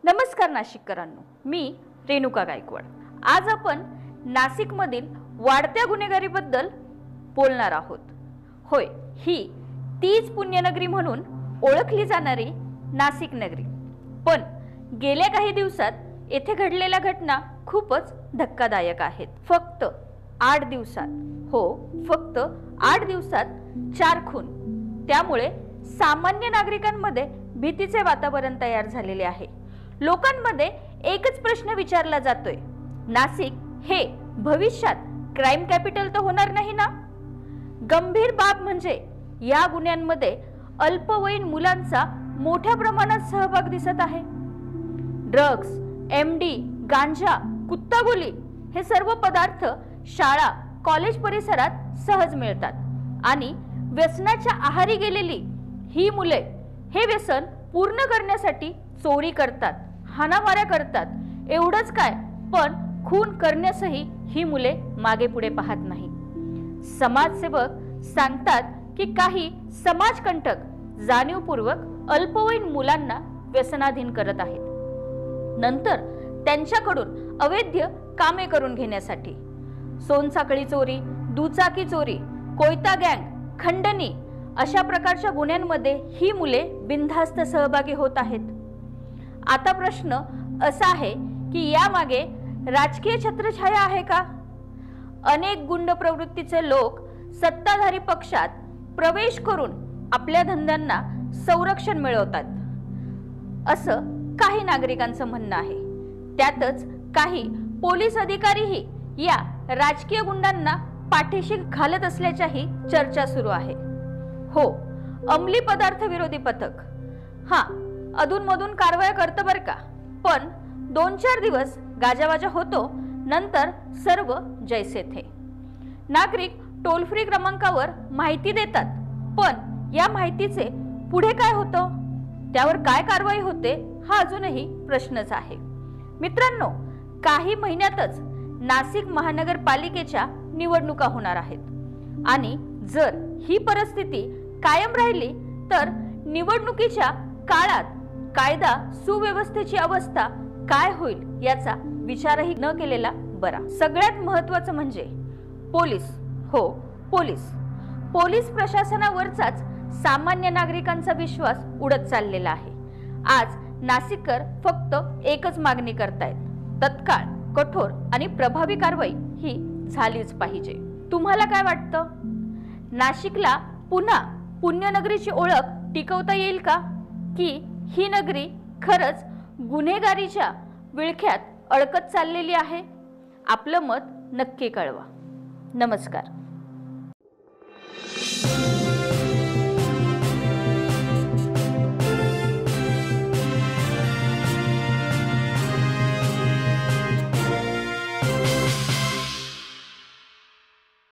नमस्कार नाशिककरांनो, मी रेणुका गायकवाड। आज आपण नाशिकमधील वाढत्या गुन्हेगारीबद्दल बोलणार आहोत। होय, ही तीच पुण्यनगरी म्हणून ओळखली जाणारी नाशिक नगरी। पण गेल्या काही दिवसात येथे घडलेल्या घटना खूपच धक्कादायक आहेत। फक्त 8 दिवसात, फक्त 8 दिवसात 4 खून। त्यामुळे सामान्य नागरिकांमध्ये भीतीचे वातावरण तयार झालेले आहे। लोकांमध्ये एकच प्रश्न विचारला जातोय, नाशिक हे भविष्यात क्राइम कॅपिटल तर होणार नाही ना? गंभीर बाब म्हणजे या गुन्ह्यांमध्ये अल्पवयीन मुलांचा मोठ्या प्रमाणात सहभाग दिसत आहे। ड्रग्ज, एमडी, गांजा, कुत्तागोली हे सर्व पदार्थ शाळा, कॉलेज परिसरात सहज मिळतात आणि व्यसनाच्या आहारी गेलेली ही मुले हे व्यसन पूर्ण करण्यासाठी चोरी करतात, हाणामाऱ्या करतात। एवढंच काय, पण खून करण्यासही ही मुले मागे पुढे पाहत नाही। समाजसेवक सांगतात की काही समाजकंटक जाणीवपूर्वक अल्पवयीन मुलांना व्यसनाधीन करत आहेत, नंतर त्यांच्याकडून अवैध कामे करून घेण्यासाठी। सोनसाखळी चोरी, दुचाकी चोरी, कोयता गँग, खंडणी अशा प्रकारच्या गुन्ह्यांमध्ये ही मुले बिनधास्त सहभागी होत आहेत। आता प्रश्न असा आहे की यामागे राजकीय छत्रछाया आहे का? अनेक गुंड प्रवृत्तीचे लोक सत्ताधारी पक्षात प्रवेश करून आपल्या धंद्यांना संरक्षण मिळवतात, असं काही नागरिकांचं म्हणणं आहे। त्यातच काही पोलीस अधिकारीही या राजकीय गुंडांना पाठीशी घालत असल्याच्याही चर्चा सुरू आहे। अंमली पदार्थ विरोधी पथक अधूनमधून कारवाया करतं बरं का, पण 2-4 दिवस गाजावाजा होतो, नंतर सर्व जैसे थे। नागरिक टोल फ्री क्रमांकावर माहिती देतात, पण या माहितीचे पुढे काय होतं, त्यावर काय कारवाई होते हा अजूनही प्रश्नच आहे। मित्रांनो, काही महिन्यातच नाशिक महानगरपालिकेच्या निवडणुका होणार आहेत आणि जर ही परिस्थिती कायम राहिली तर निवडणुकीच्या काळात कायदा सुव्यवस्थेची अवस्था काय होईल याचा विचारही न केलेला बरा। सगळ्यात महत्त्वाचं म्हणजे पोलीस प्रशासनावरचाच सामान्य नागरिकांचा विश्वास उडत चाललेला आहे। आज नाशिककर फक्त एकच मागणी करतायत, तत्काळ कठोर आणि प्रभावी कारवाई ही झालीच पाहिजे। तुम्हाला काय वाटतं? नाशिकला पुन्हा पुण्यनगरीची ओळख टिकवता येईल का, की ही नगरी खरंच गुन्हेगारीच्या विळख्यात अडकत चाललेली आहे? आपलं मत नक्की कळवा। नमस्कार।